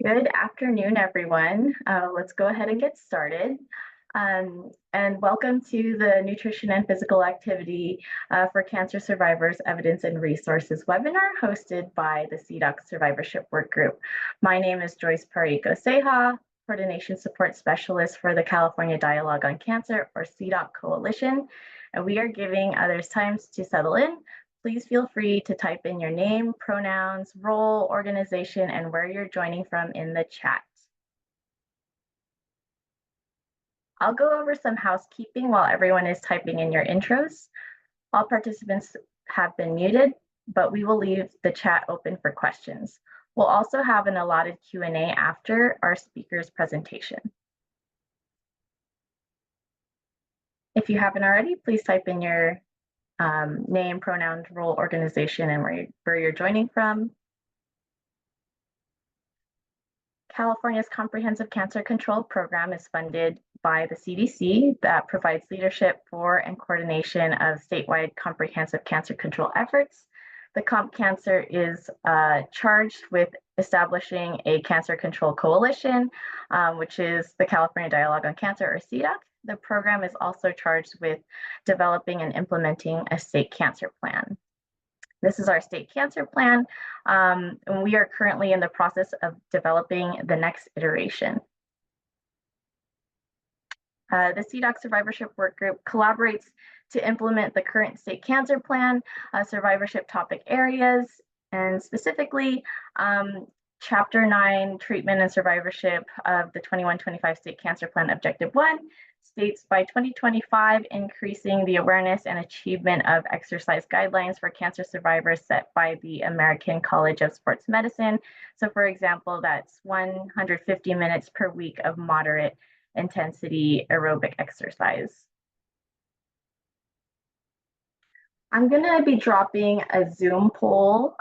Good afternoon, everyone. Let's go ahead and get started. And welcome to the Nutrition and Physical Activity for Cancer Survivors Evidence and Resources webinar hosted by the CDOC Survivorship Workgroup. My name is Joyce Parrico Ceja, Coordination Support Specialist for the California Dialogue on Cancer, or CDOC Coalition, and we are giving others time to settle in. Please feel free to type in your name, pronouns, role, organization, and where you're joining from in the chat. I'll go over some housekeeping while everyone is typing in your intros. All participants have been muted, but we will leave the chat open for questions. We'll also have an allotted Q&A after our speaker's presentation. If you haven't already, please type in your name, pronouns, role, organization, and where you're joining from. California's Comprehensive Cancer Control Program is funded by the CDC that provides leadership for and coordination of statewide comprehensive cancer control efforts. The Comp Cancer is charged with establishing a cancer control coalition, which is the California Dialogue on Cancer, or CDOC. The program is also charged with developing and implementing a state cancer plan. This is our state cancer plan, and we are currently in the process of developing the next iteration. The CDOC Survivorship Workgroup collaborates to implement the current state cancer plan, survivorship topic areas, and specifically Chapter 9, Treatment and Survivorship of the 21-25 State Cancer Plan Objective 1 states by 2025, increasing the awareness and achievement of exercise guidelines for cancer survivors set by the American College of Sports Medicine. So for example, that's 150 minutes per week of moderate intensity aerobic exercise. I'm gonna be dropping a Zoom poll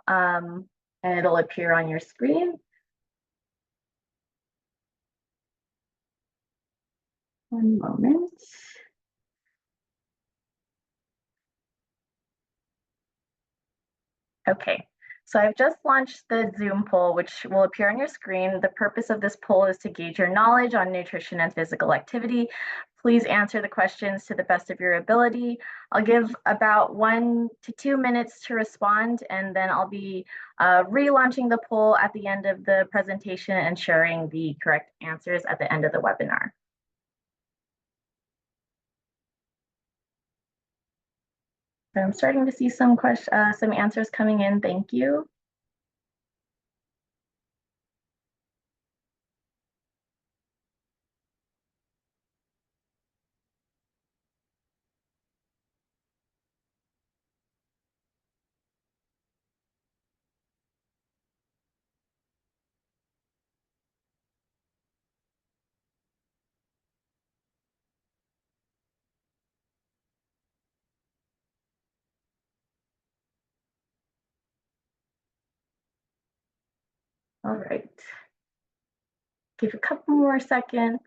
and it'll appear on your screen. One moment. Okay, so I've just launched the Zoom poll, which will appear on your screen. The purpose of this poll is to gauge your knowledge on nutrition and physical activity. Please answer the questions to the best of your ability. I'll give about 1 to 2 minutes to respond, and then I'll be relaunching the poll at the end of the presentation and sharing the correct answers at the end of the webinar. I'm starting to see some answers coming in. Thank you. All right. Give a couple more seconds.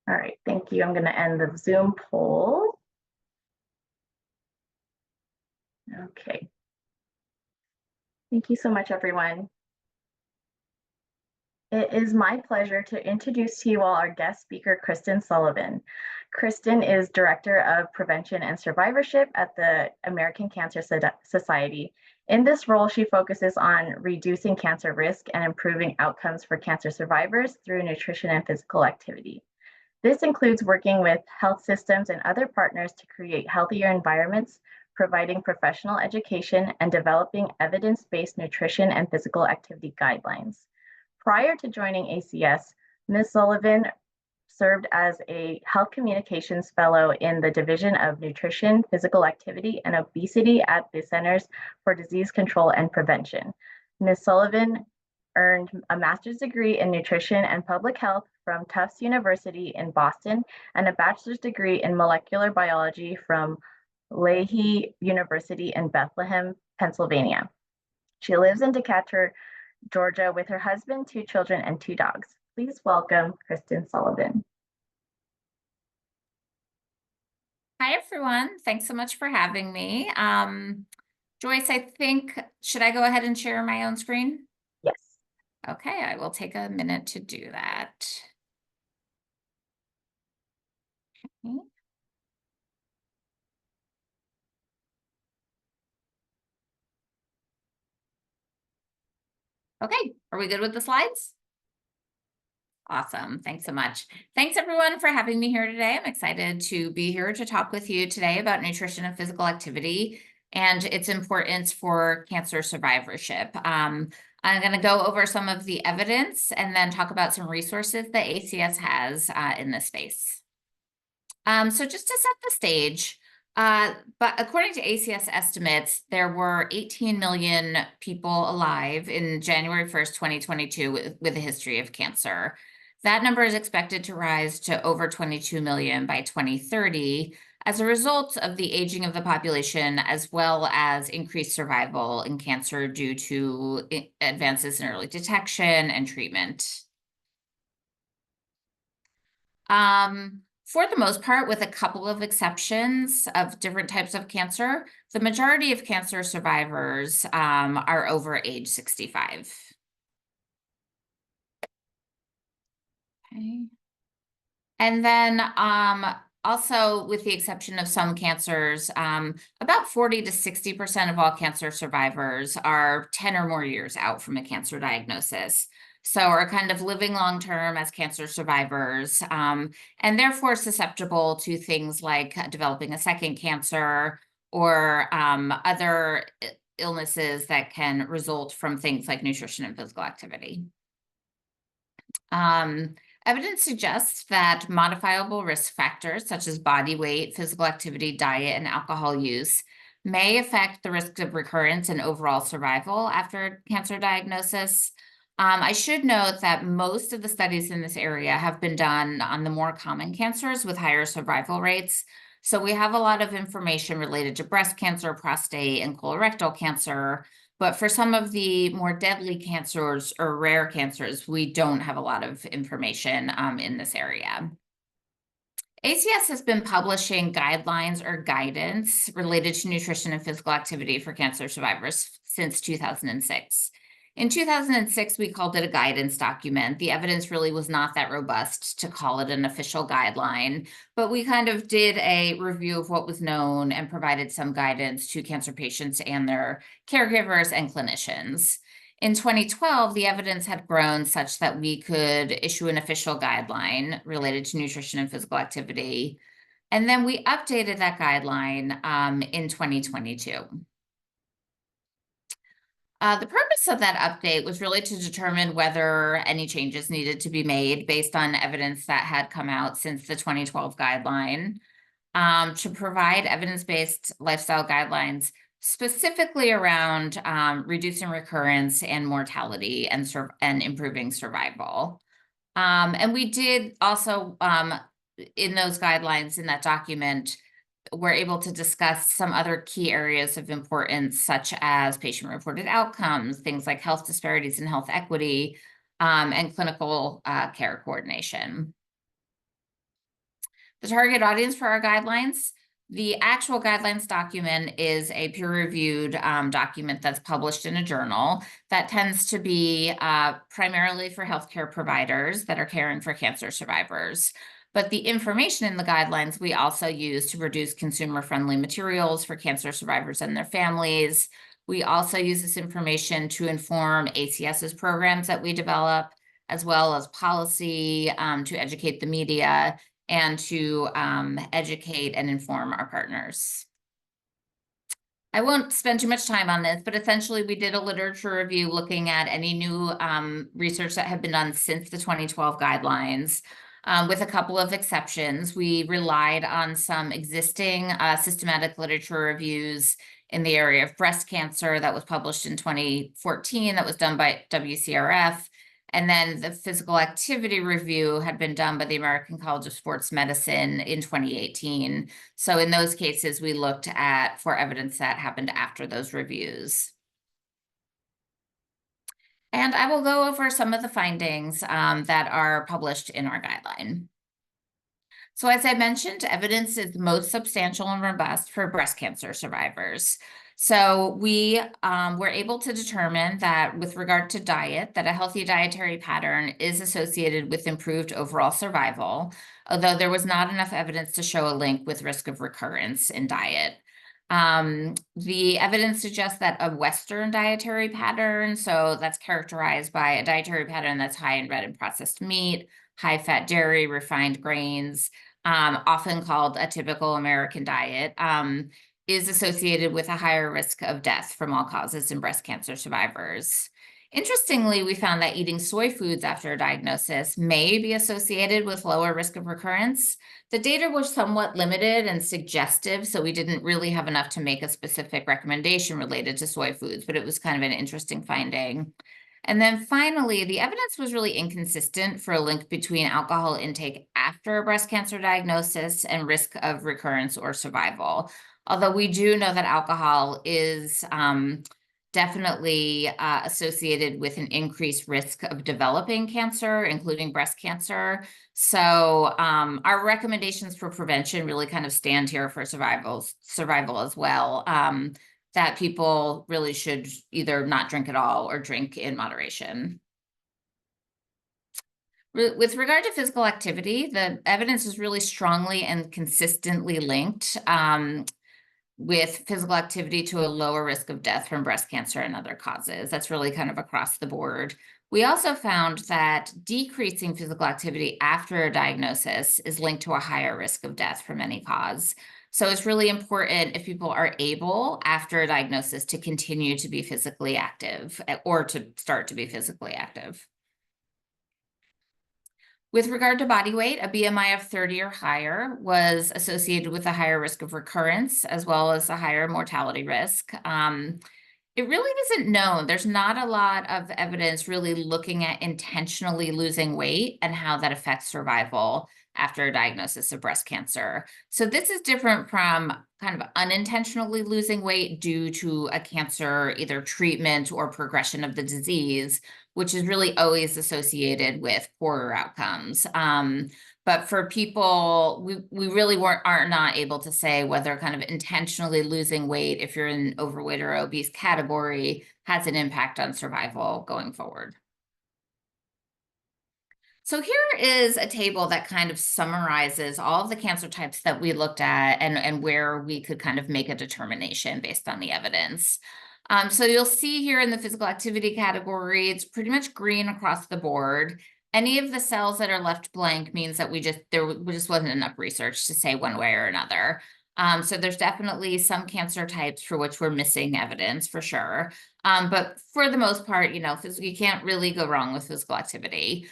All right, thank you. I'm going to end the Zoom poll. Okay. Thank you so much, everyone. It is my pleasure to introduce to you all our guest speaker, Kristen Sullivan. Kristen is Director of Prevention and Survivorship at the American Cancer Society. In this role, she focuses on reducing cancer risk and improving outcomes for cancer survivors through nutrition and physical activity. This includes working with health systems and other partners to create healthier environments, providing professional education, and developing evidence-based nutrition and physical activity guidelines. Prior to joining ACS, Ms. Sullivan served as a health communications fellow in the Division of Nutrition, Physical Activity, and Obesity at the Centers for Disease Control and Prevention. Ms. Sullivan earned a master's degree in nutrition and public health from Tufts University in Boston and a bachelor's degree in molecular biology from Lahey University in Bethlehem, Pennsylvania. She lives in Decatur, Georgia, with her husband, 2 children, and 2 dogs. Please welcome Kristen Sullivan. Hi, everyone. Thanks so much for having me. Joyce, I think, should I go ahead and share my own screen? Yes. Okay, I will take a minute to do that. Okay. Okay, are we good with the slides? Awesome. Thanks so much. Thanks everyone for having me here today. I'm excited to be here to talk with you today about nutrition and physical activity and its importance for cancer survivorship. I'm going to go over some of the evidence and then talk about some resources that ACS has in this space. So just to set the stage, but according to ACS estimates, there were 18 million people alive in January 1st, 2022 with a history of cancer. That number is expected to rise to over 22 million by 2030 as a result of the aging of the population, as well as increased survival in cancer due to advances in early detection and treatment. For the most part, with a couple of exceptions of different types of cancer, the majority of cancer survivors are over age 65. Okay. And then also, with the exception of some cancers, about 40 to 60% of all cancer survivors are 10 or more years out from a cancer diagnosis. So are kind of living long term as cancer survivors, and therefore susceptible to things like developing a second cancer or other illnesses that can result from things like nutrition and physical activity. Evidence suggests that modifiable risk factors such as body weight, physical activity, diet, and alcohol use may affect the risk of recurrence and overall survival after cancer diagnosis. I should note that most of the studies in this area have been done on the more common cancers with higher survival rates. So we have a lot of information related to breast cancer, prostate, and colorectal cancer. But for some of the more deadly cancers or rare cancers, we don't have a lot of information in this area. ACS has been publishing guidelines or guidance related to nutrition and physical activity for cancer survivors since 2006. In 2006, we called it a guidance document. The evidence really was not that robust to call it an official guideline, but we kind of did a review of what was known and provided some guidance to cancer patients and their caregivers and clinicians. In 2012, the evidence had grown such that we could issue an official guideline related to nutrition and physical activity. And then we updated that guideline in 2022. The purpose of that update was really to determine whether any changes needed to be made based on evidence that had come out since the 2012 guideline, to provide evidence-based lifestyle guidelines specifically around reducing recurrence and mortality and improving survival. And we did also, in those guidelines, in that document, we're able to discuss some other key areas of importance, such as patient-reported outcomes, things like health disparities and health equity, and clinical care coordination. The target audience for our guidelines, the actual guidelines document is a peer-reviewed document that's published in a journal that tends to be primarily for healthcare providers that are caring for cancer survivors. But the information in the guidelines we also use to produce consumer-friendly materials for cancer survivors and their families. We also use this information to inform ACS's programs that we develop, as well as policy to educate the media and to educate and inform our partners. I won't spend too much time on this, but essentially we did a literature review looking at any new research that had been done since the 2012 guidelines. With a couple of exceptions, we relied on some existing systematic literature reviews in the area of breast cancer that was published in 2014, that was done by WCRF. And then the physical activity review had been done by the American College of Sports Medicine in 2018. So in those cases, we looked for evidence that happened after those reviews. And I will go over some of the findings that are published in our guideline. So as I mentioned, evidence is most substantial and robust for breast cancer survivors. So we were able to determine that with regard to diet, that a healthy dietary pattern is associated with improved overall survival, although there was not enough evidence to show a link with risk of recurrence in diet. The evidence suggests that a Western dietary pattern, so that's characterized by a dietary pattern that's high in red and processed meat, high fat dairy, refined grains, often called a typical American diet, is associated with a higher risk of death from all causes in breast cancer survivors. Interestingly, we found that eating soy foods after a diagnosis may be associated with lower risk of recurrence. The data was somewhat limited and suggestive, so we didn't really have enough to make a specific recommendation related to soy foods, but it was kind of an interesting finding. And then finally, the evidence was really inconsistent for a link between alcohol intake after a breast cancer diagnosis and risk of recurrence or survival. Although we do know that alcohol is definitely associated with an increased risk of developing cancer, including breast cancer. So our recommendations for prevention really kind of stand here for survival as well. That people really should either not drink at all or drink in moderation. With regard to physical activity, the evidence is really strongly and consistently linked with physical activity to a lower risk of death from breast cancer and other causes. That's really kind of across the board. We also found that decreasing physical activity after a diagnosis is linked to a higher risk of death from any cause. So it's really important if people are able, after a diagnosis, to continue to be physically active or to start to be physically active. With regard to body weight, a BMI of 30 or higher was associated with a higher risk of recurrence, as well as a higher mortality risk. It really isn't known. There's not a lot of evidence really looking at intentionally losing weight and how that affects survival after a diagnosis of breast cancer. So this is different from kind of unintentionally losing weight due to a cancer, either treatment or progression of the disease, which is really always associated with poorer outcomes. But for people, we really are not able to say whether kind of intentionally losing weight, if you're in overweight or obese category, has an impact on survival going forward. So here is a table that kind of summarizes all of the cancer types that we looked at and where we could kind of make a determination based on the evidence. So you'll see here in the physical activity category, it's pretty much green across the board. Any of the cells that are left blank means that there just wasn't enough research to say one way or another. So there's definitely some cancer types for which we're missing evidence for sure. But for the most part, you can't really go wrong with physical activity.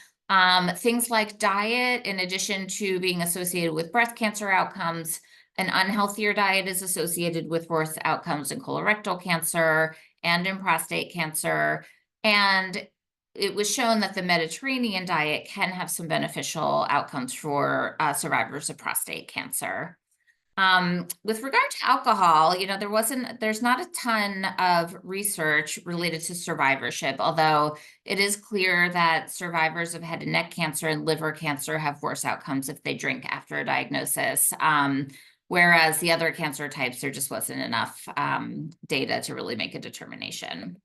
Things like diet, in addition to being associated with breast cancer outcomes, an unhealthier diet is associated with worse outcomes in colorectal cancer and in prostate cancer. And it was shown that the Mediterranean diet can have some beneficial outcomes for survivors of prostate cancer. With regard to alcohol, there's not a ton of research related to survivorship, although it is clear that survivors of head and neck cancer and liver cancer have worse outcomes if they drink after a diagnosis. Whereas the other cancer types, there just wasn't enough data to really make a determination.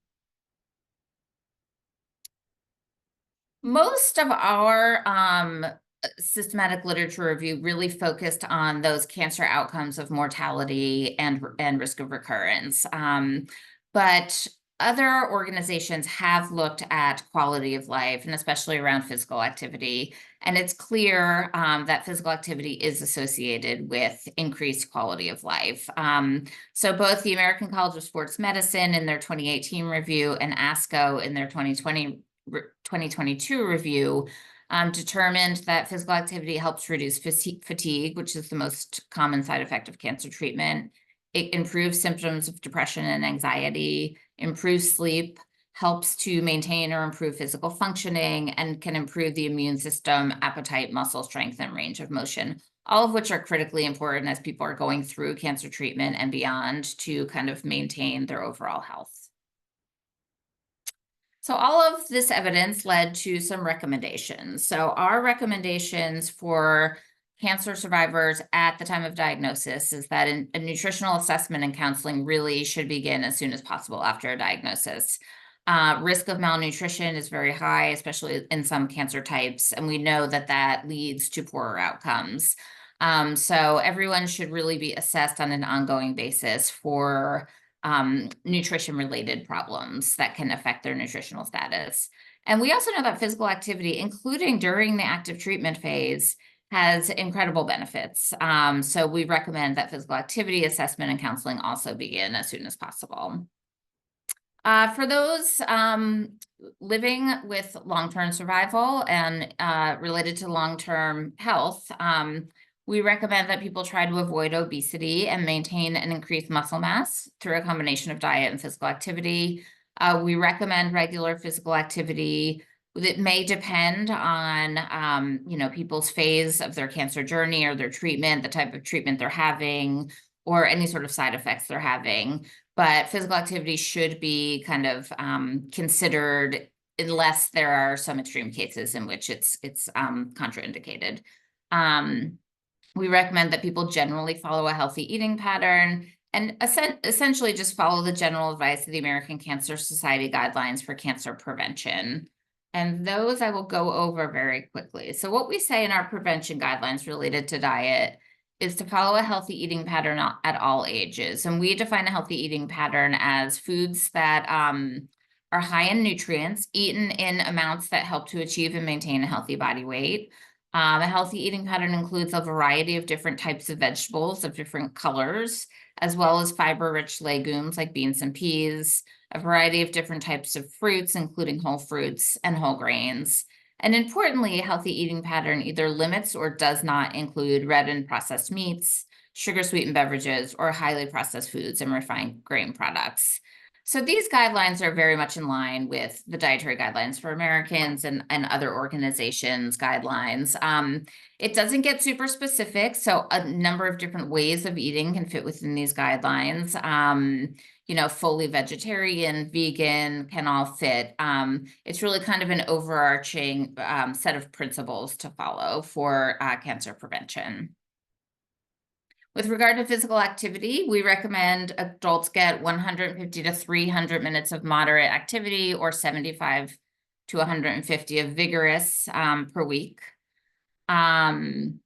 Most of our systematic literature review really focused on those cancer outcomes of mortality and risk of recurrence. But other organizations have looked at quality of life, and especially around physical activity. And it's clear that physical activity is associated with increased quality of life. So both the American College of Sports Medicine in their 2018 review and ASCO in their 2022 review determined that physical activity helps reduce fatigue, which is the most common side effect of cancer treatment. It improves symptoms of depression and anxiety, improves sleep, helps to maintain or improve physical functioning, and can improve the immune system, appetite, muscle strength, and range of motion, all of which are critically important as people are going through cancer treatment and beyond to kind of maintain their overall health. So all of this evidence led to some recommendations. So our recommendations for cancer survivors at the time of diagnosis is that a nutritional assessment and counseling really should begin as soon as possible after a diagnosis. Risk of malnutrition is very high, especially in some cancer types, and we know that that leads to poorer outcomes. So everyone should really be assessed on an ongoing basis for nutrition-related problems that can affect their nutritional status. And we also know that physical activity, including during the active treatment phase, has incredible benefits. So we recommend that physical activity assessment and counseling also begin as soon as possible. For those living with long-term survival and related to long-term health, we recommend that people try to avoid obesity and maintain an increased muscle mass through a combination of diet and physical activity. We recommend regular physical activity. It may depend on, people's phase of their cancer journey or their treatment, the type of treatment they're having, or any sort of side effects they're having. But physical activity should be kind of considered unless there are some extreme cases in which it's contraindicated. We recommend that people generally follow a healthy eating pattern and essentially just follow the general advice of the American Cancer Society guidelines for cancer prevention. And those I will go over very quickly. So what we say in our prevention guidelines related to diet is to follow a healthy eating pattern at all ages. And we define a healthy eating pattern as foods that are high in nutrients, eaten in amounts that help to achieve and maintain a healthy body weight. A healthy eating pattern includes a variety of different types of vegetables of different colors, as well as fiber-rich legumes like beans and peas, a variety of different types of fruits, including whole fruits and whole grains. And importantly, a healthy eating pattern either limits or does not include red and processed meats, sugar-sweetened beverages, or highly processed foods and refined grain products. So these guidelines are very much in line with the dietary guidelines for Americans and other organizations' guidelines. It doesn't get super specific, so a number of different ways of eating can fit within these guidelines. Fully vegetarian, vegan can all fit. It's really kind of an overarching set of principles to follow for cancer prevention. With regard to physical activity, we recommend adults get 150 to 300 minutes of moderate activity or 75 to 150 of vigorous per week. Children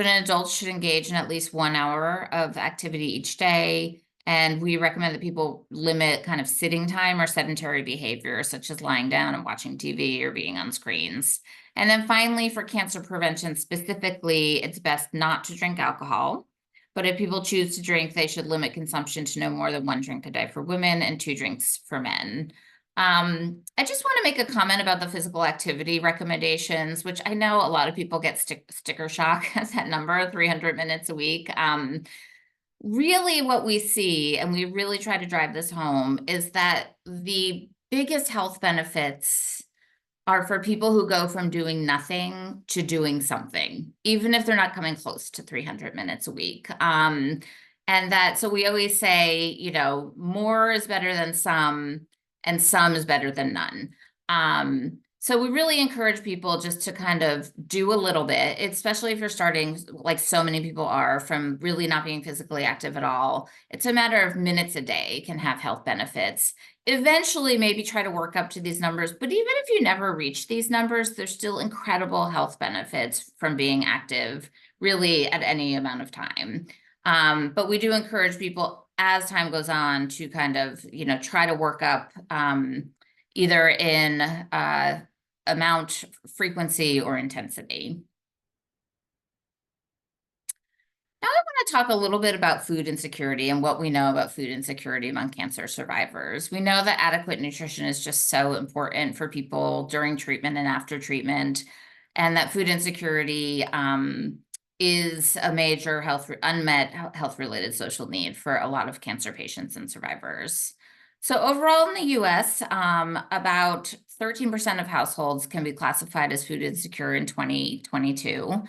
and adults should engage in at least 1 hour of activity each day. And we recommend that people limit kind of sitting time or sedentary behavior, such as lying down and watching TV or being on screens. And then finally, for cancer prevention specifically, it's best not to drink alcohol. But if people choose to drink, they should limit consumption to no more than 1 drink a day for women and 2 drinks for men. I just want to make a comment about the physical activity recommendations, which I know a lot of people get sticker shock at that number, 300 minutes a week. Really what we see, and we really try to drive this home, is that the biggest health benefits are for people who go from doing nothing to doing something, even if they're not coming close to 300 minutes a week. So we always say, more is better than some, and some is better than none. So we really encourage people just to kind of do a little bit, especially if you're starting, like so many people are, from really not being physically active at all. It's a matter of minutes a day can have health benefits. Eventually, maybe try to work up to these numbers, but even if you never reach these numbers, there's still incredible health benefits from being active, really at any amount of time. But we do encourage people as time goes on to kind of, try to work up either in amount, frequency, or intensity. Now I want to talk a little bit about food insecurity and what we know about food insecurity among cancer survivors. We know that adequate nutrition is just so important for people during treatment and after treatment, and that food insecurity is a major unmet health-related social need for a lot of cancer patients and survivors. So overall in the US, about 13% of households can be classified as food insecure in 2022.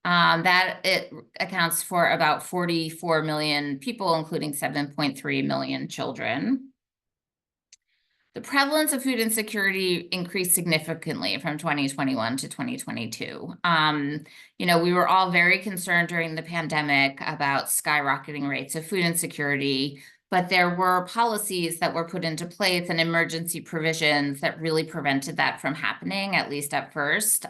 That it accounts for about 44 million people, including 7.3 million children. The prevalence of food insecurity increased significantly from 2021 to 2022. We were all very concerned during the pandemic about skyrocketing rates of food insecurity, but there were policies that were put into place and emergency provisions that really prevented that from happening, at least at first.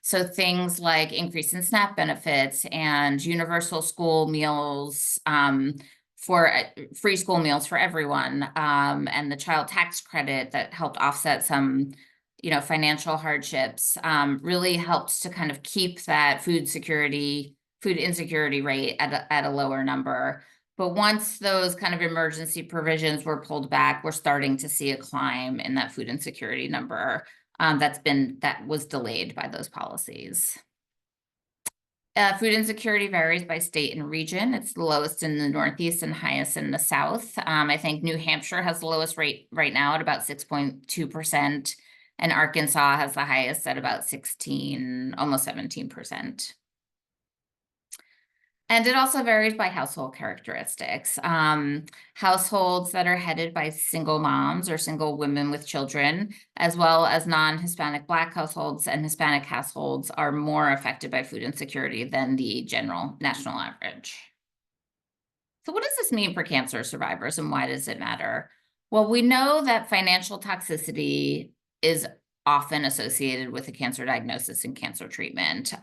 So things like increase in SNAP benefits and universal school meals, for free school meals for everyone, and the child tax credit that helped offset some, financial hardships, really helped to kind of keep that food insecurity rate at a lower number. But once those kind of emergency provisions were pulled back, we're starting to see a climb in that food insecurity number, that was delayed by those policies. Food insecurity varies by state and region. It's the lowest in the Northeast and highest in the South. I think New Hampshire has the lowest rate right now at about 6.2%, and Arkansas has the highest at about 16, almost 17%. And it also varies by household characteristics. Households that are headed by single moms or single women with children, as well as non-Hispanic Black households and Hispanic households, are more affected by food insecurity than the general national average. So what does this mean for cancer survivors, and why does it matter? Well, we know that financial toxicity is often associated with a cancer diagnosis and cancer treatment.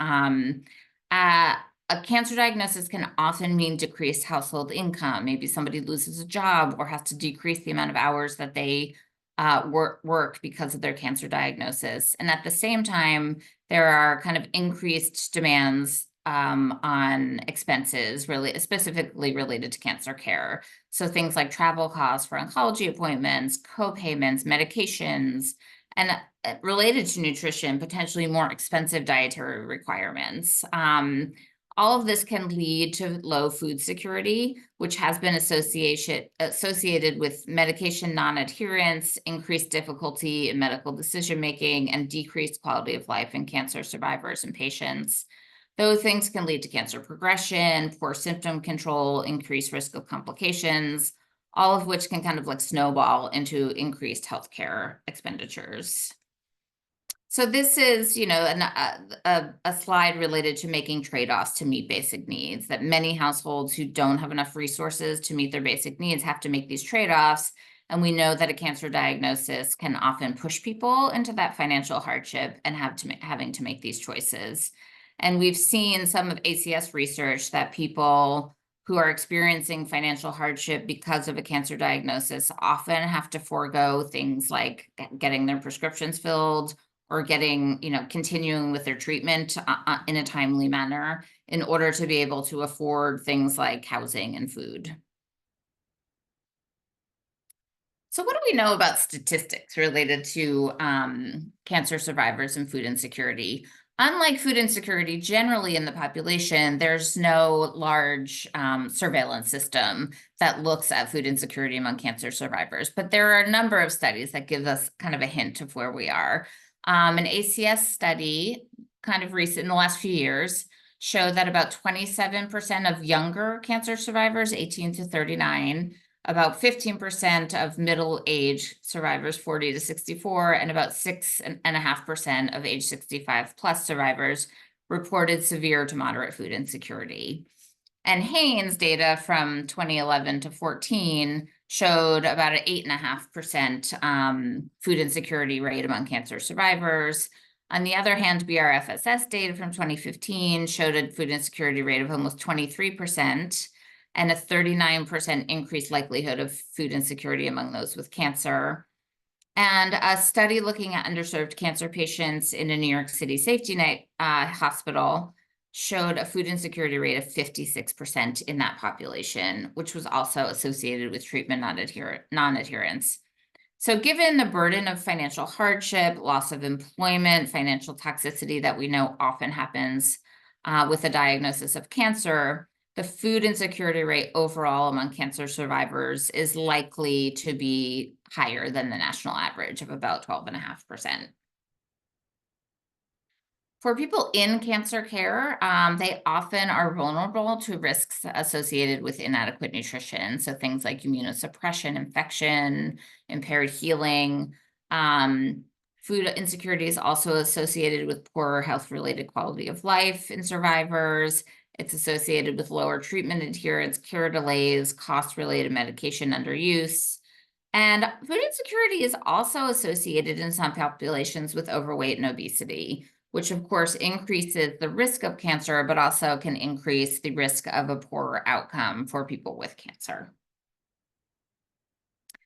A cancer diagnosis can often mean decreased household income. Maybe somebody loses a job or has to decrease the amount of hours that they work because of their cancer diagnosis. And at the same time, there are kind of increased demands on expenses, really specifically related to cancer care. So things like travel costs for oncology appointments, co-payments, medications, and related to nutrition, potentially more expensive dietary requirements. All of this can lead to low food security, which has been associated with medication non-adherence, increased difficulty in medical decision-making, and decreased quality of life in cancer survivors and patients. Those things can lead to cancer progression, poor symptom control, increased risk of complications, all of which can kind of like snowball into increased healthcare expenditures. So this is, a slide related to making trade-offs to meet basic needs, that many households who don't have enough resources to meet their basic needs have to make these trade-offs. And we know that a cancer diagnosis can often push people into that financial hardship and having to make these choices. And we've seen some of ACS research that people who are experiencing financial hardship because of a cancer diagnosis often have to forego things like getting their prescriptions filled or continuing with their treatment in a timely manner in order to be able to afford things like housing and food. So what do we know about statistics related to cancer survivors and food insecurity? Unlike food insecurity, generally in the population, there's no large surveillance system that looks at food insecurity among cancer survivors. But there are a number of studies that give us kind of a hint of where we are. An ACS study, kind of recent in the last few years, showed that about 27% of younger cancer survivors, 18 to 39, about 15% of middle-age survivors, 40 to 64, and about 6.5% of age 65 plus survivors reported severe to moderate food insecurity. And Haynes data from 2011 to 14 showed about an 8.5% food insecurity rate among cancer survivors. On the other hand, BRFSS data from 2015 showed a food insecurity rate of almost 23% and a 39% increased likelihood of food insecurity among those with cancer. And a study looking at underserved cancer patients in a New York City safety net hospital showed a food insecurity rate of 56% in that population, which was also associated with treatment non-adherence. So given the burden of financial hardship, loss of employment, financial toxicity that we know often happens with a diagnosis of cancer, the food insecurity rate overall among cancer survivors is likely to be higher than the national average of about 12.5%. For people in cancer care, they often are vulnerable to risks associated with inadequate nutrition. So things like immunosuppression, infection, impaired healing. Food insecurity is also associated with poorer health-related quality of life in survivors. It's associated with lower treatment adherence, care delays, cost-related medication underuse. And food insecurity is also associated in some populations with overweight and obesity, which of course increases the risk of cancer, but also can increase the risk of a poorer outcome for people with cancer.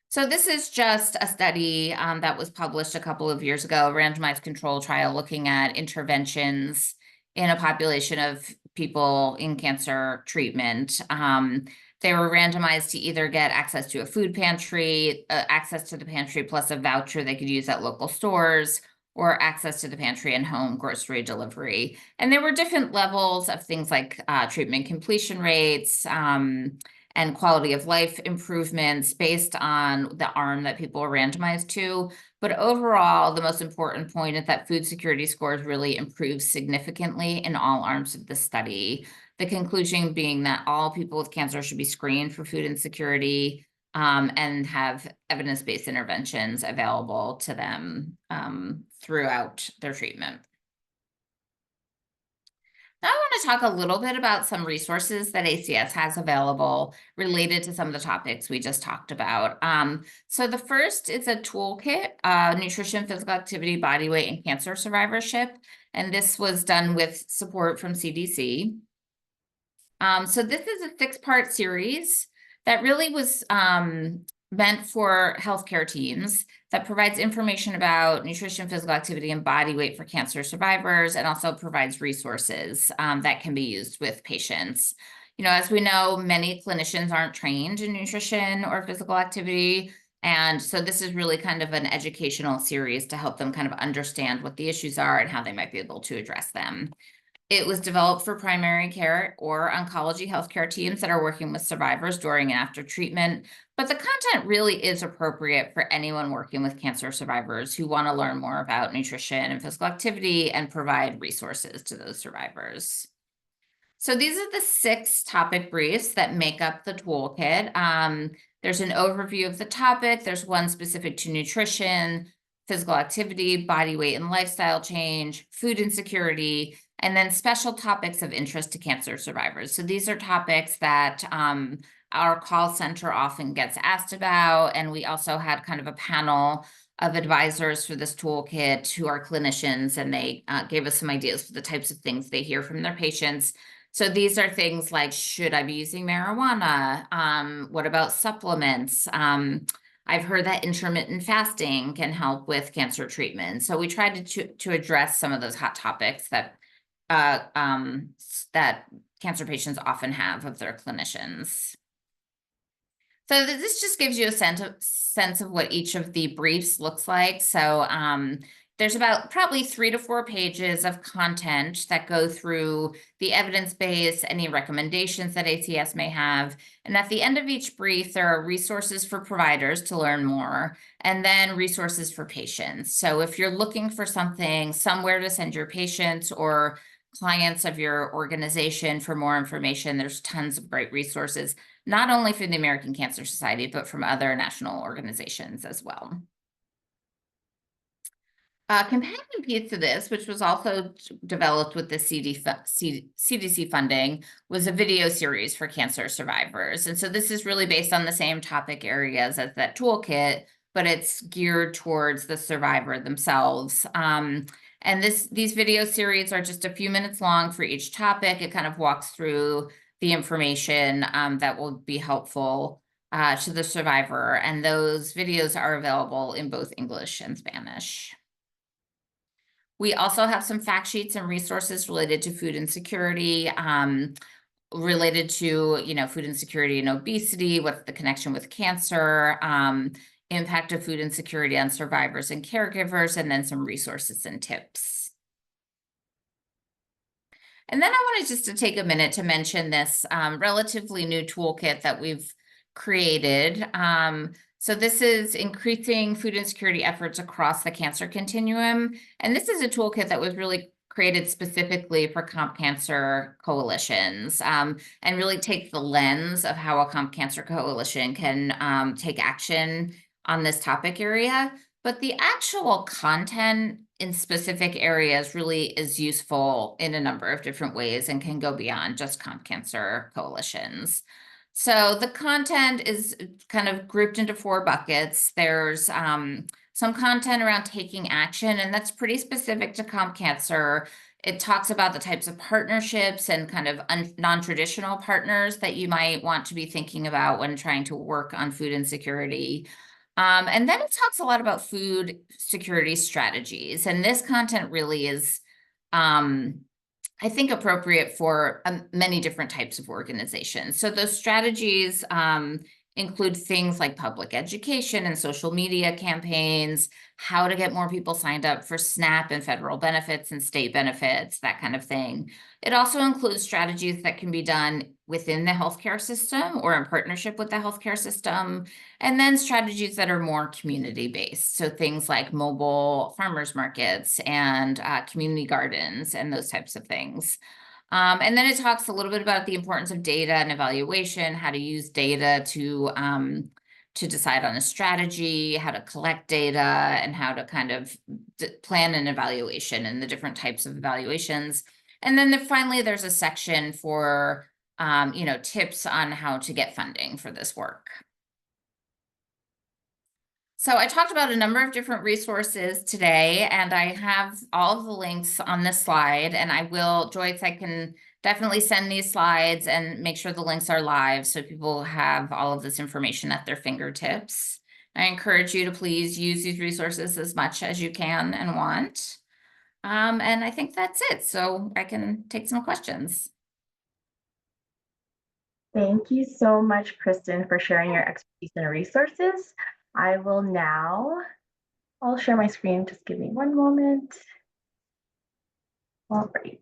So this is just a study that was published a couple of years ago, a randomized control trial looking at interventions in a population of people in cancer treatment. They were randomized to either get access to a food pantry, access to the pantry plus a voucher they could use at local stores, or access to the pantry and home grocery delivery. And there were different levels of things like treatment completion rates, and quality of life improvements based on the arm that people were randomized to. But overall, the most important point is that food security scores really improved significantly in all arms of the study. The conclusion being that all people with cancer should be screened for food insecurity and have evidence-based interventions available to them throughout their treatment. Now I want to talk a little bit about some resources that ACS has available related to some of the topics we just talked about. So the first is a toolkit, Nutrition, Physical Activity, Body Weight, and Cancer Survivorship. And this was done with support from CDC. So this is a 6-part series that really was meant for healthcare teams, that provides information about nutrition, physical activity, and body weight for cancer survivors, and also provides resources that can be used with patients. You know, as we know, many clinicians aren't trained in nutrition or physical activity, and so this is really kind of an educational series to help them kind of understand what the issues are and how they might be able to address them. It was developed for primary care or oncology healthcare teams that are working with survivors during and after treatment, but the content really is appropriate for anyone working with cancer survivors who want to learn more about nutrition and physical activity and provide resources to those survivors. So these are the 6 topic briefs that make up the toolkit. There's an overview of the topic. There's one specific to nutrition, physical activity, body weight and lifestyle change, food insecurity, and then special topics of interest to cancer survivors. So these are topics that our call center often gets asked about. And we also had kind of a panel of advisors for this toolkit who are clinicians, and they gave us some ideas for the types of things they hear from their patients. So these are things like, should I be using marijuana? What about supplements? I've heard that intermittent fasting can help with cancer treatment. So we tried to address some of those hot topics that that cancer patients often have of their clinicians. So this just gives you a sense of what each of the briefs looks like. So there's about probably 3 to 4 pages of content that go through the evidence base, any recommendations that ACS may have. And at the end of each brief, there are resources for providers to learn more, and then resources for patients. So if you're looking for something, somewhere to send your patients or clients of your organization for more information, there's tons of great resources, not only from the American Cancer Society, but from other national organizations as well. A companion piece to this, which was also developed with the CDC funding, was a video series for cancer survivors. And so this is really based on the same topic areas as that toolkit, but it's geared towards the survivor themselves. And these video series are just a few minutes long for each topic. It kind of walks through the information that will be helpful to the survivor. And those videos are available in both English and Spanish. We also have some fact sheets and resources related to food insecurity, related to, you know, food insecurity and obesity, what's the connection with cancer, impact of food insecurity on survivors and caregivers, and then some resources and tips. And then I wanted just to take a minute to mention this relatively new toolkit that we've created. So this is increasing food insecurity efforts across the cancer continuum. And this is a toolkit that was really created specifically for comp cancer coalitions, and really take the lens of how a comp cancer coalition can take action on this topic area. But the actual content in specific areas really is useful in a number of different ways and can go beyond just comp cancer coalitions. So the content is kind of grouped into 4 buckets. There's some content around taking action, and that's pretty specific to comp cancer. It talks about the types of partnerships and kind of non-traditional partners that you might want to be thinking about when trying to work on food insecurity. And then it talks a lot about food security strategies. And this content really is, I think, appropriate for many different types of organizations. So those strategies include things like public education and social media campaigns, how to get more people signed up for SNAP and federal benefits and state benefits, that kind of thing. It also includes strategies that can be done within the healthcare system or in partnership with the healthcare system, and then strategies that are more community-based. So things like mobile farmers markets and community gardens and those types of things. And then it talks a little bit about the importance of data and evaluation, how to use data to decide on a strategy, how to collect data, and how to kind of plan an evaluation and the different types of evaluations. And then finally, there's a section for tips on how to get funding for this work. So I talked about a number of different resources today, and I have all of the links on this slide, and I will, Joyce, I can definitely send these slides and make sure the links are live so people have all of this information at their fingertips. I encourage you to please use these resources as much as you can and want. And I think that's it. So I can take some questions. Thank you so much, Kristen, for sharing your expertise and resources. I will now, I'll share my screen. Just give me one moment. All right.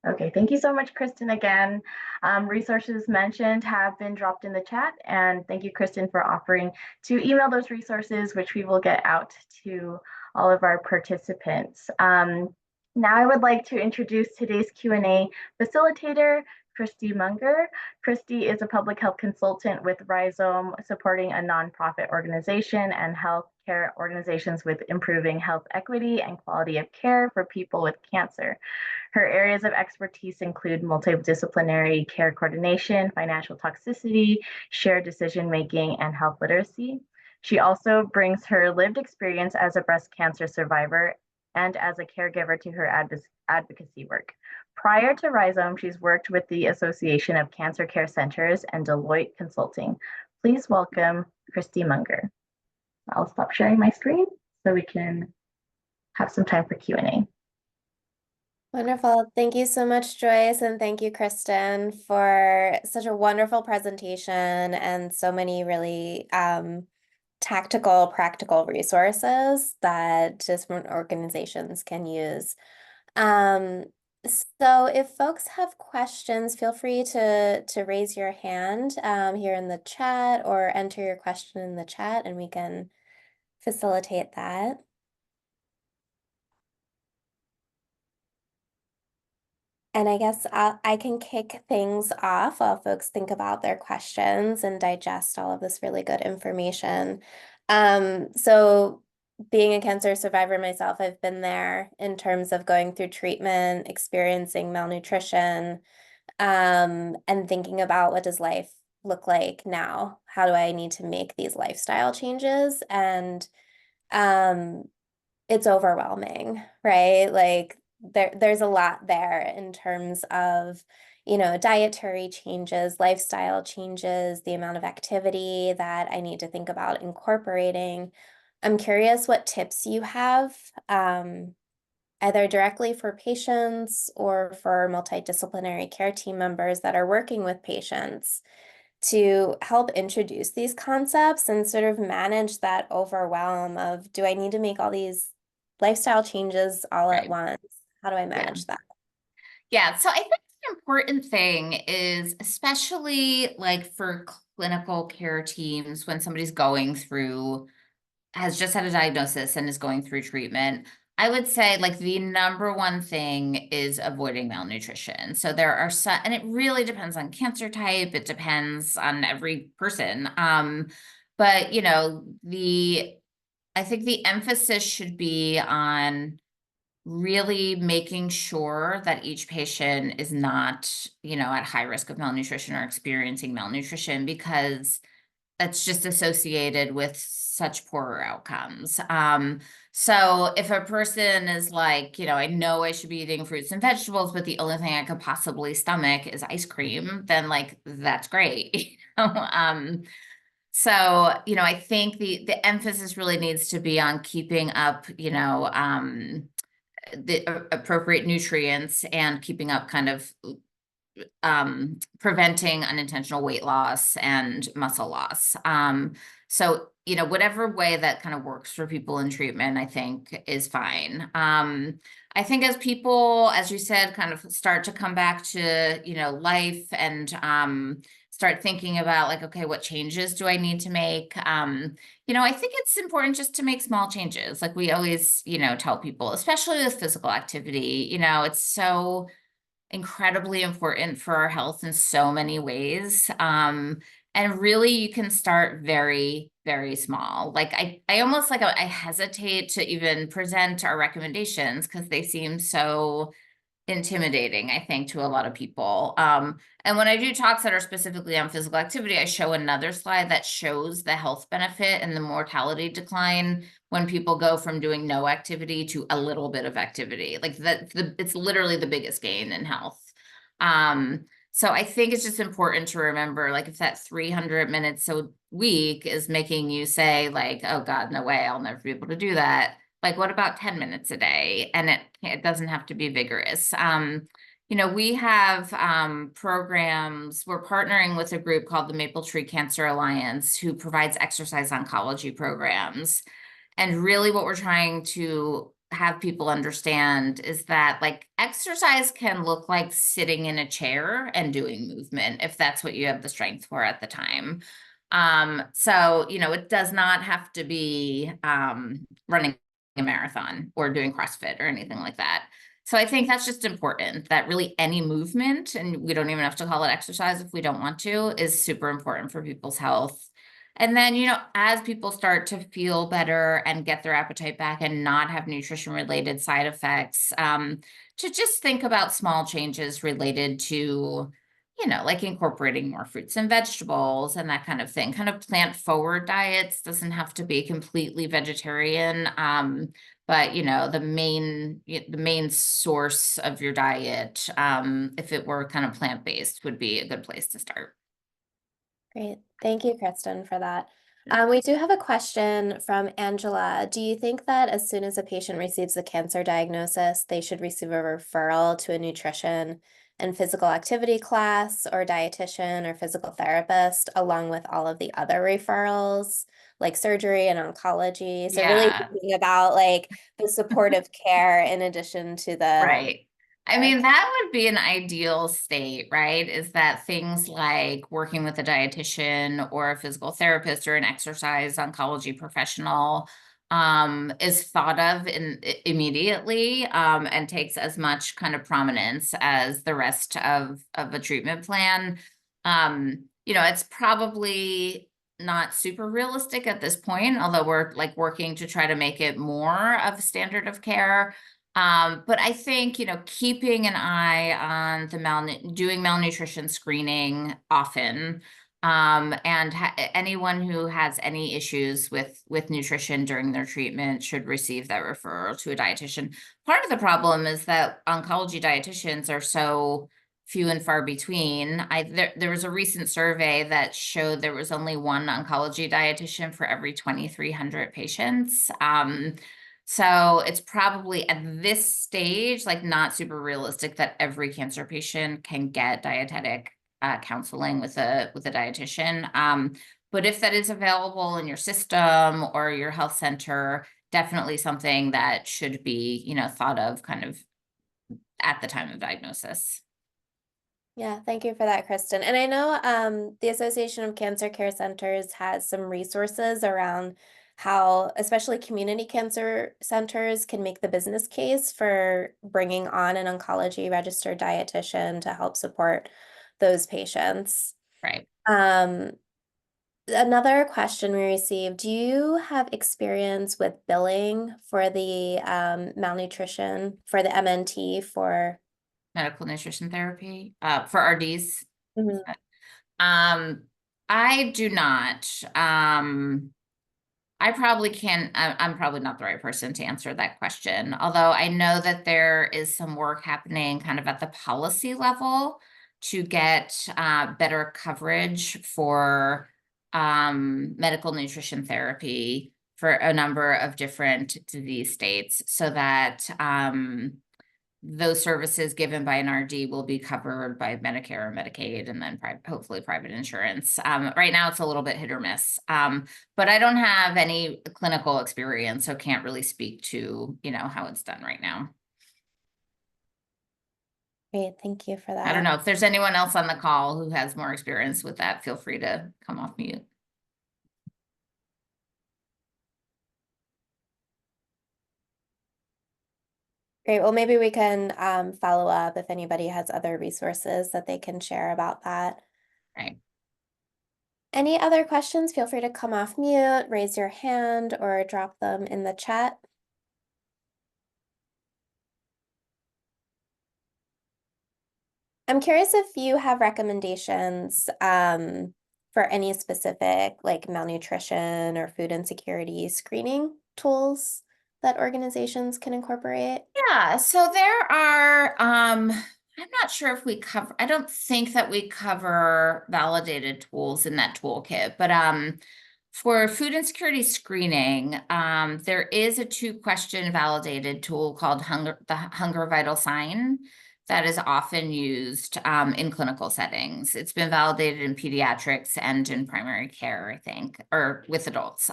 Okay, thank you so much, Kristen, again. Resources mentioned have been dropped in the chat, and thank you, Kristen, for offering to email those resources, which we will get out to all of our participants. Now I would like to introduce today's Q&A facilitator, Christy Mangir. Christy is a public health consultant with Rhizome, supporting a nonprofit organization and healthcare organizations with improving health equity and quality of care for people with cancer. Her areas of expertise include multidisciplinary care coordination, financial toxicity, shared decision-making, and health literacy. She also brings her lived experience as a breast cancer survivor and as a caregiver to her advocacy work. Prior to Rhizome, she's worked with the Association of Cancer Care Centers and Deloitte Consulting. Please welcome Christy Mangir. I'll stop sharing my screen so we can have some time for Q&A. Wonderful. Thank you so much, Joyce, and thank you, Kristen, for such a wonderful presentation and so many really tactical, practical resources that different organizations can use. So if folks have questions, feel free to raise your hand here in the chat or enter your question in the chat and we can facilitate that. And I guess I can kick things off while folks think about their questions and digest all of this really good information. So being a cancer survivor myself, I've been there in terms of going through treatment, experiencing malnutrition, and thinking about what does life look like now? How do I need to make these lifestyle changes? And it's overwhelming, right? Like there's a lot there in terms of, dietary changes, lifestyle changes, the amount of activity that I need to think about incorporating. I'm curious what tips you have, either directly for patients or for multidisciplinary care team members that are working with patients to help introduce these concepts and sort of manage that overwhelm of, do I need to make all these lifestyle changes all at once? How do I manage that? Yeah, so I think the important thing is, especially like for clinical care teams, when somebody's has just had a diagnosis and is going through treatment, I would say like the number one thing is avoiding malnutrition. So there are some, and it really depends on cancer type. It depends on every person. But you know, I think the emphasis should be on really making sure that each patient is not, you know, at high risk of malnutrition or experiencing malnutrition, because that's just associated with such poorer outcomes. So if a person is like, you know, I know I should be eating fruits and vegetables, but the only thing I could possibly stomach is ice cream, then like, that's great. You know? So, you know, I think the emphasis really needs to be on keeping up, you know, the appropriate nutrients and keeping up kind of preventing unintentional weight loss and muscle loss. So, you know, whatever way that kind of works for people in treatment, I think is fine. I think as people, as you said, kind of start to come back to, you know, life and start thinking about like, okay, what changes do I need to make? You know, I think it's important just to make small changes. Like we always, you know, tell people, especially with physical activity, you know, it's so incredibly important for our health in so many ways. And really you can start very, very small. Like I almost like I hesitate to even present our recommendations because they seem so intimidating, I think, to a lot of people. And when I do talks that are specifically on physical activity, I show another slide that shows the health benefit and the mortality decline when people go from doing no activity to a little bit of activity. Like it's literally the biggest gain in health. So I think it's just important to remember, like if that 300 minutes a week is making you say like, oh God, no way, I'll never be able to do that. Like, what about 10 minutes a day? And it doesn't have to be vigorous. You know, we have programs. We're partnering with a group called the Maple Tree Cancer Alliance, who provides exercise oncology programs. And really what we're trying to have people understand is that like exercise can look like sitting in a chair and doing movement if that's what you have the strength for at the time. So, you know, it does not have to be running a marathon or doing CrossFit or anything like that. So I think that's just important, that really any movement, and we don't even have to call it exercise if we don't want to, is super important for people's health. And then, you know, as people start to feel better and get their appetite back and not have nutrition related side effects, to just think about small changes related to, you know, like incorporating more fruits and vegetables and that kind of thing. Kind of plant forward diets, doesn't have to be completely vegetarian. But you know, the main source of your diet, if it were kind of plant-based, would be a good place to start. Great. Thank you, Kristen, for that. We do have a question from Angela. Do you think that as soon as a patient receives a cancer diagnosis, they should receive a referral to a nutrition and physical activity class or dietitian or physical therapist, along with all of the other referrals, like surgery and oncology? So really Yeah. thinking about like the supportive care in addition to the Right. I mean, that would be an ideal state, right? Is that things like working with a dietitian or a physical therapist or an exercise oncology professional is thought of immediately and takes as much kind of prominence as the rest of a treatment plan. You know, it's probably not super realistic at this point, although we're like working to try to make it more of a standard of care. But I think, you know, keeping an eye on doing malnutrition screening often, and anyone who has any issues with nutrition during their treatment should receive that referral to a dietitian. Part of the problem is that oncology dietitians are so few and far between. There was a recent survey that showed there was only one oncology dietitian for every 2,300 patients. So it's probably at this stage, like not super realistic that every cancer patient can get dietetic counseling with a dietitian. But if that is available in your system or your health center, definitely something that should be, you know, thought of kind of at the time of diagnosis. Yeah, thank you for that, Kristen. And I know the Association of Cancer Care Centers has some resources around how especially community cancer centers can make the business case for bringing on an oncology registered dietitian to help support those patients. Right. Another question we received, do you have experience with billing for the malnutrition, for the MNT for Medical nutrition therapy, for RDs. Mhm. I do not. I probably can't, I'm probably not the right person to answer that question. Although I know that there is some work happening kind of at the policy level to get better coverage for medical nutrition therapy for a number of different disease states, so that those services given by an RD will be covered by Medicare or Medicaid, and then hopefully private insurance. Right now it's a little bit hit or miss, but I don't have any clinical experience, so can't really speak to, how it's done right now. Great, thank you for that. I don't know if there's anyone else on the call who has more experience with that. Feel free to come off mute. Great. Well, maybe we can follow up if anybody has other resources that they can share about that. Right. Any other questions? Feel free to come off mute, raise your hand, or drop them in the chat. I'm curious if you have recommendations for any specific like malnutrition or food insecurity screening tools that organizations can incorporate. Yeah, so there are, I'm not sure if we cover, I don't think that we cover validated tools in that toolkit, but for food insecurity screening, there is a 2-question validated tool called the Hunger Vital Sign that is often used in clinical settings. It's been validated in pediatrics and in primary care, I think, or with adults.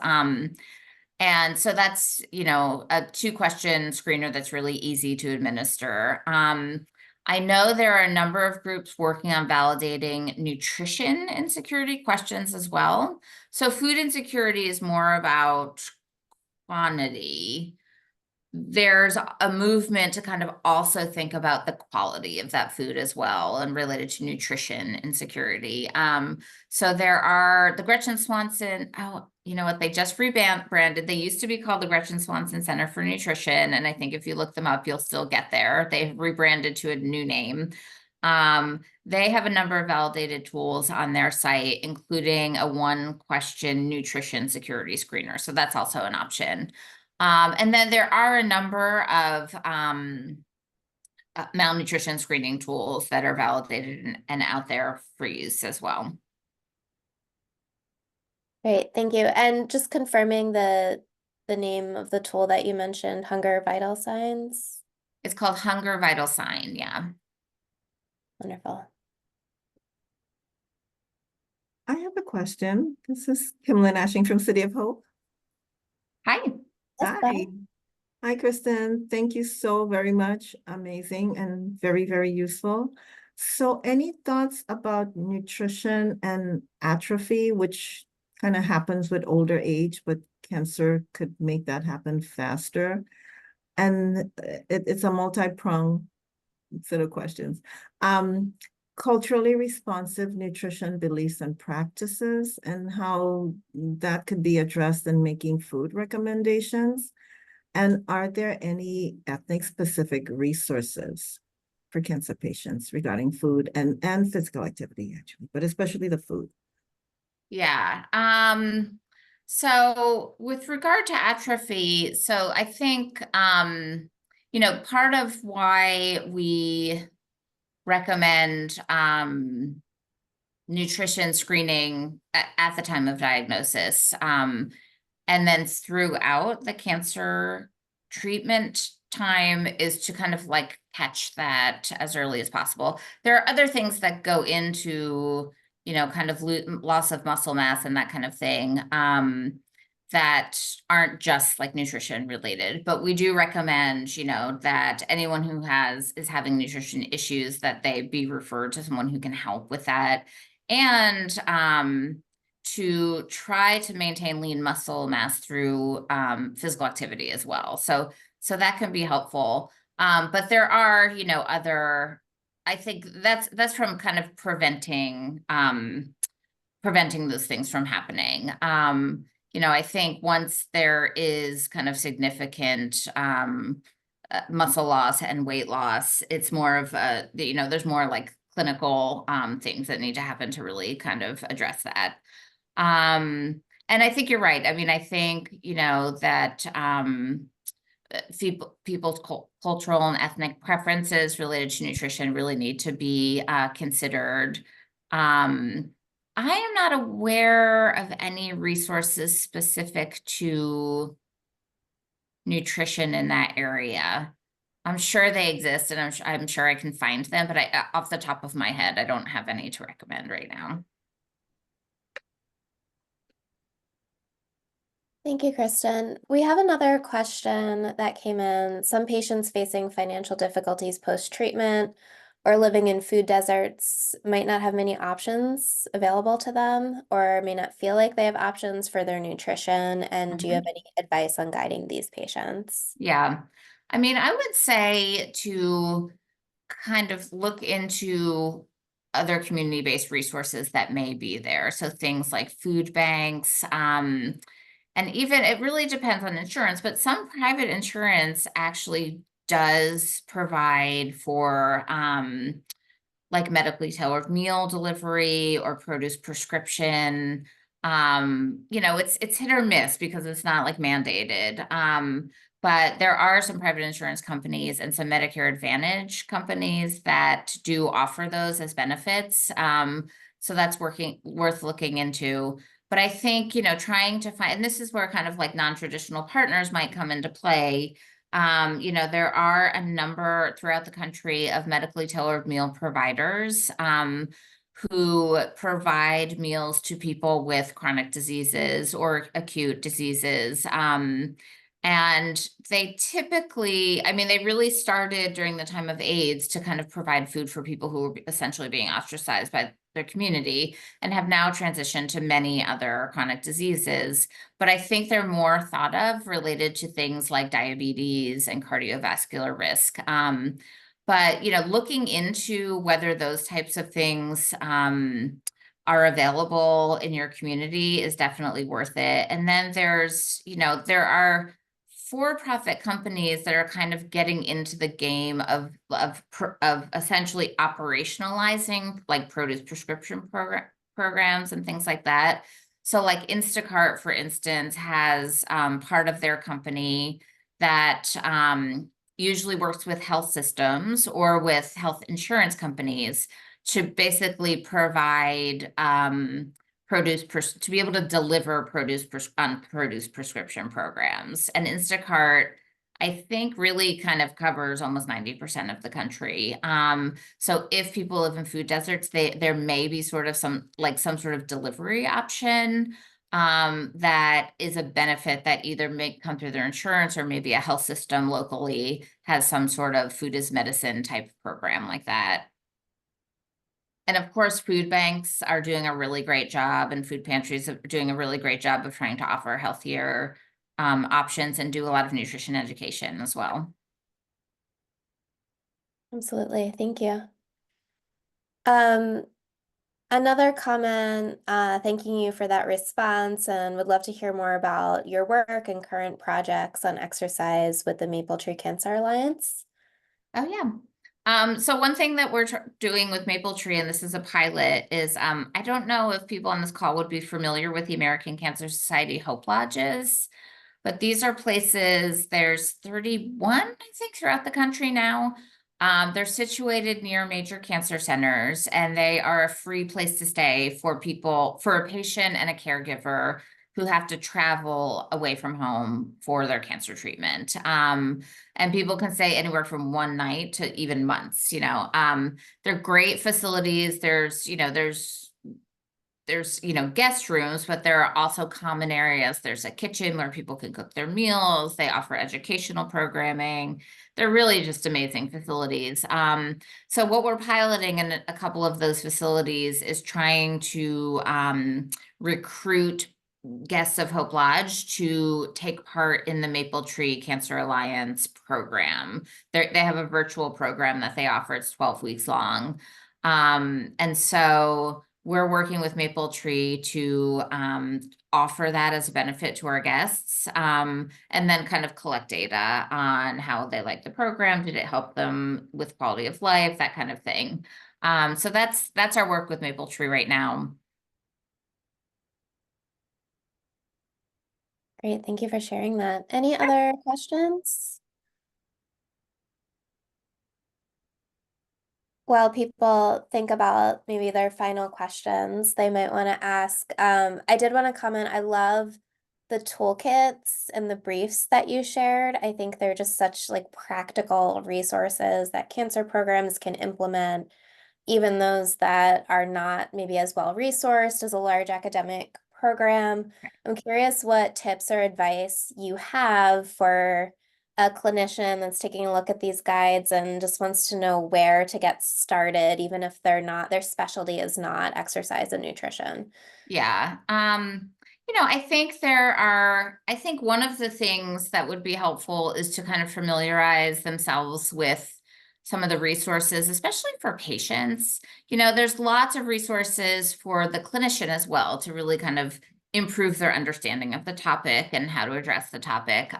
And so that's, a 2-question screener that's really easy to administer. I know there are a number of groups working on validating nutrition insecurity questions as well. So food insecurity is more about quantity. There's a movement to kind of also think about the quality of that food as well, and related to nutrition insecurity. So there are the Gretchen Swanson, you know what, they just rebranded. They used to be called the Gretchen Swanson Center for Nutrition, and I think if you look them up, you'll still get there. They've rebranded to a new name. They have a number of validated tools on their site, including a 1-question nutrition security screener. So that's also an option. And then there are a number of malnutrition screening tools that are validated and out there for use as well. Great, thank you. And just confirming the name of the tool that you mentioned, Hunger Vital Signs. It's called Hunger Vital Sign, yeah. Wonderful. I have a question. This is Kimlin Ashing from City of Hope. Hi. Hi. Hi, Kristen. Thank you so very much. Amazing and very, very useful. So any thoughts about nutrition and atrophy, which kind of happens with older age, but cancer could make that happen faster? And it's a multi-pronged set of questions. Culturally responsive nutrition beliefs and practices, and how that could be addressed in making food recommendations. And are there any ethnic-specific resources for cancer patients regarding food and physical activity, actually, but especially the food? Yeah. So with regard to atrophy, so I think, part of why we recommend nutrition screening at the time of diagnosis, and then throughout the cancer treatment time, is to kind of like catch that as early as possible. There are other things that go into, kind of loss of muscle mass and that kind of thing, that aren't just like nutrition related, but we do recommend, that anyone who is having nutrition issues, that they be referred to someone who can help with that. And, to try to maintain lean muscle mass through physical activity as well. So that can be helpful. But there are, other, I think that's from kind of preventing those things from happening. I think once there is kind of significant muscle loss and weight loss, it's more of there's more like clinical things that need to happen to really kind of address that. And I think you're right. I mean, I think, that people's cultural and ethnic preferences related to nutrition really need to be considered. I am not aware of any resources specific to nutrition in that area. I'm sure they exist, and I'm sure I can find them, but off the top of my head, I don't have any to recommend right now. Thank you, Kristen. We have another question that came in. Some patients facing financial difficulties post-treatment or living in food deserts might not have many options available to them, or may not feel like they have options for their nutrition. And do you have any advice on guiding these patients? Yeah. I mean, I would say to kind of look into other community-based resources that may be there. So things like food banks, and even it really depends on insurance, but some private insurance actually does provide for like medically tailored meal delivery or produce prescription. It's hit or miss because it's not like mandated. But there are some private insurance companies and some Medicare Advantage companies that do offer those as benefits. So that's worth looking into. But I think, trying to find, and this is where kind of like non-traditional partners might come into play. There are a number throughout the country of medically tailored meal providers who provide meals to people with chronic diseases or acute diseases. And they typically, I mean, they really started during the time of AIDS to kind of provide food for people who were essentially being ostracized by their community, and have now transitioned to many other chronic diseases. But I think they're more thought of related to things like diabetes and cardiovascular risk. But, looking into whether those types of things are available in your community is definitely worth it. And then there's, there are for-profit companies that are kind of getting into the game of essentially operationalizing like produce prescription programs and things like that. So like Instacart, for instance, has part of their company that usually works with health systems or with health insurance companies to basically provide to be able to deliver produce prescription programs. And Instacart, I think, really kind of covers almost 90% of the country. So if people live in food deserts, there may be some sort of delivery option that is a benefit that either may come through their insurance, or maybe a health system locally has some sort of food as medicine type program like that. And of course, food banks are doing a really great job, and food pantries are doing a really great job of trying to offer healthier options and do a lot of nutrition education as well. Absolutely. Thank you. Another comment, thanking you for that response, and would love to hear more about your work and current projects on exercise with the Maple Tree Cancer Alliance. Oh, yeah. So one thing that we're doing with Maple Tree, and this is a pilot, is I don't know if people on this call would be familiar with the American Cancer Society Hope Lodges, but these are places, there's 31, I think, throughout the country now. They're situated near major cancer centers, and they are a free place to stay for a patient and a caregiver who have to travel away from home for their cancer treatment. And people can stay anywhere from one night to even months. They're great facilities. There's there's, you know, guest rooms, but there are also common areas. There's a kitchen where people can cook their meals. They offer educational programming. They're really just amazing facilities. So what we're piloting in a couple of those facilities is trying to recruit guests of Hope Lodge to take part in the Maple Tree Cancer Alliance program. They have a virtual program that they offer. It's 12 weeks long. And so we're working with Maple Tree to offer that as a benefit to our guests, and then kind of collect data on how they like the program. Did it help them with quality of life, that kind of thing. So that's our work with Maple Tree right now. Great, thank you for sharing that. Any other questions? While people think about maybe their final questions, they might want to ask. I did want to comment, I love the toolkits and the briefs that you shared. I think they're just such like practical resources that cancer programs can implement, even those that are not maybe as well resourced as a large academic program. I'm curious what tips or advice you have for a clinician that's taking a look at these guides and just wants to know where to get started, even if their specialty is not exercise and nutrition. Yeah. You know, I think one of the things that would be helpful is to kind of familiarize themselves with some of the resources, especially for patients. You know, there's lots of resources for the clinician as well to really kind of improve their understanding of the topic and how to address the topic.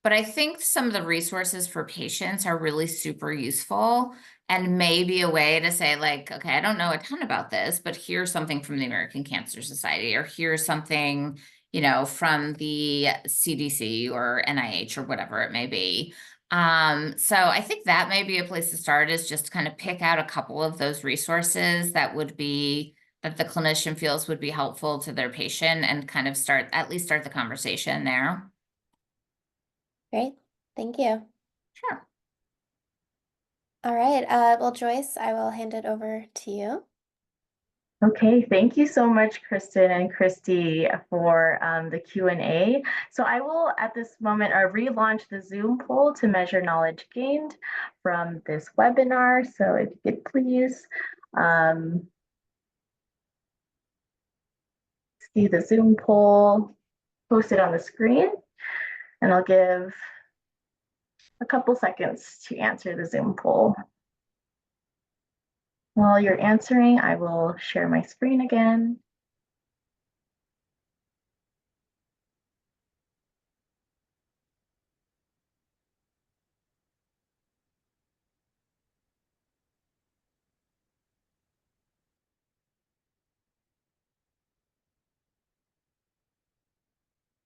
But I think some of the resources for patients are really super useful and maybe a way to say like, okay, I don't know a ton about this, but here's something from the American Cancer Society, or here's something, you know, from the CDC or NIH or whatever it may be. So I think that may be a place to start, is just kind of pick out a couple of those resources that the clinician feels would be helpful to their patient, and kind of at least start the conversation there. Great, thank you. Sure. All right, well, Joyce, I will hand it over to you. Okay, thank you so much, Kristen and Christy, for the Q&A. So I will, at this moment, relaunch the Zoom poll to measure knowledge gained from this webinar. So if you could please see the Zoom poll posted on the screen, and I'll give a couple seconds to answer the Zoom poll. While you're answering, I will share my screen again.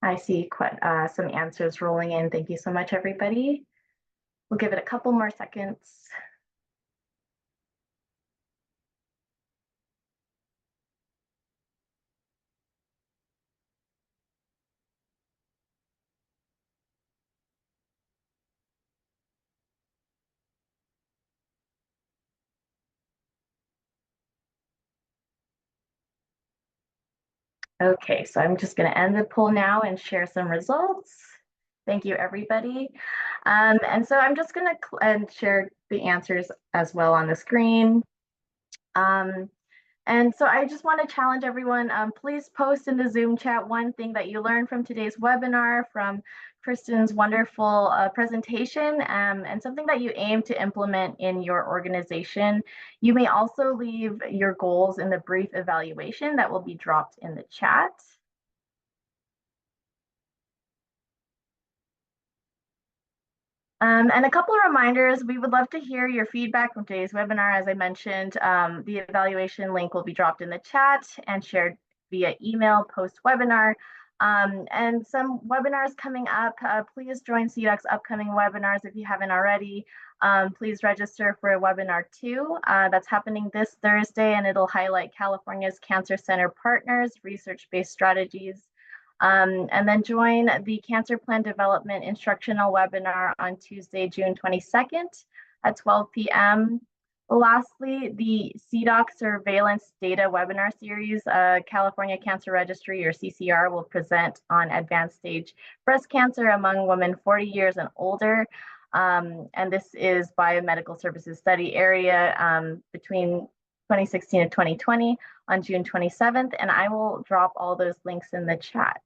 I see quite some answers rolling in. Thank you so much, everybody. We'll give it a couple more seconds. Okay, so I'm just going to end the poll now and share some results. Thank you, everybody. And so I'm just going to share the answers as well on the screen. And so I just want to challenge everyone, please post in the Zoom chat one thing that you learned from today's webinar, from Kristen's wonderful presentation, and something that you aim to implement in your organization. You may also leave your goals in the brief evaluation that will be dropped in the chat. And a couple of reminders, we would love to hear your feedback from today's webinar. As I mentioned, the evaluation link will be dropped in the chat and shared via email post-webinar. And some webinars coming up, please join CDOC's upcoming webinars if you haven't already. Please register for a webinar 2 that's happening this Thursday, and it'll highlight California's Cancer Center partners, research-based strategies. And then join the Cancer Plan Development Instructional Webinar on Tuesday, June 22nd at 12 p.m. Lastly, the CDOC Surveillance Data Webinar Series, California Cancer Registry, or CCR, will present on advanced stage breast cancer among women 40 years and older. And this is by a medical services study area between 2016 and 2020 on June 27th. And I will drop all those links in the chat.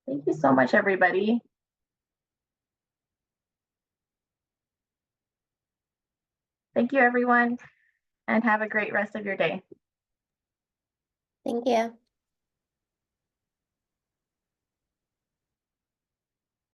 Thank you so much, everybody. Thank you, everyone, and have a great rest of your day. Thank you.